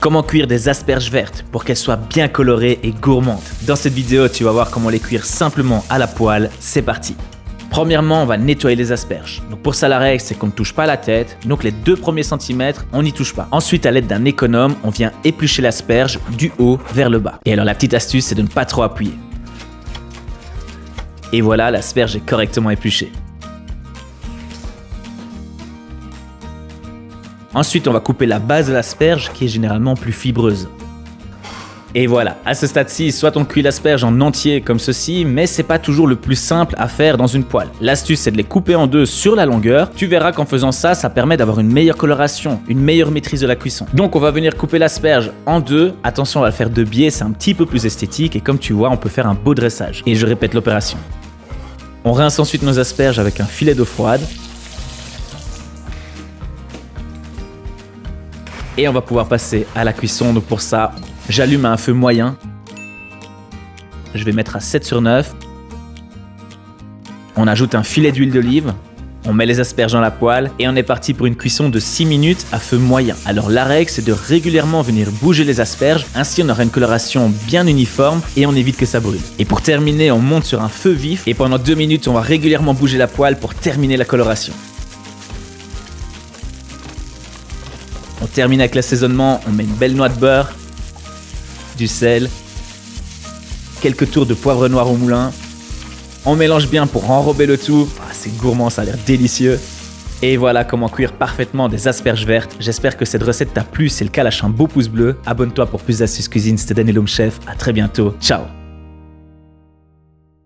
Comment cuire des asperges vertes pour qu'elles soient bien colorées et gourmandes. Dans cette vidéo, tu vas voir comment les cuire simplement à la poêle. C'est parti. Premièrement, on va nettoyer les asperges. Donc pour ça, la règle, c'est qu'on ne touche pas la tête. Donc les 2 premiers centimètres, on n'y touche pas. Ensuite, à l'aide d'un économe, on vient éplucher l'asperge du haut vers le bas. Et alors la petite astuce, c'est de ne pas trop appuyer. Et voilà, l'asperge est correctement épluchée. Ensuite, on va couper la base de l'asperge qui est généralement plus fibreuse. Et voilà, à ce stade-ci, soit on cuit l'asperge en entier comme ceci, mais c'est pas toujours le plus simple à faire dans une poêle. L'astuce, c'est de les couper en 2 sur la longueur. Tu verras qu'en faisant ça, ça permet d'avoir une meilleure coloration, une meilleure maîtrise de la cuisson. Donc on va venir couper l'asperge en 2. Attention, on va le faire de biais, c'est un petit peu plus esthétique et comme tu vois, on peut faire un beau dressage. Et je répète l'opération. On rince ensuite nos asperges avec un filet d'eau froide. Et on va pouvoir passer à la cuisson. Donc pour ça, j'allume à un feu moyen. Je vais mettre à 7 sur 9. On ajoute un filet d'huile d'olive. On met les asperges dans la poêle et on est parti pour une cuisson de 6 minutes à feu moyen. Alors la règle, c'est de régulièrement venir bouger les asperges. Ainsi, on aura une coloration bien uniforme et on évite que ça brûle. Et pour terminer, on monte sur un feu vif et pendant 2 minutes, on va régulièrement bouger la poêle pour terminer la coloration. On termine avec l'assaisonnement, on met une belle noix de beurre, du sel, quelques tours de poivre noir au moulin. On mélange bien pour enrober le tout. C'est gourmand, ça a l'air délicieux. Et voilà comment cuire parfaitement des asperges vertes. J'espère que cette recette t'a plu. Si c'est le cas, lâche un beau pouce bleu. Abonne-toi pour plus d'astuces cuisine. C'était Daniel Home Chef. À très bientôt. Ciao.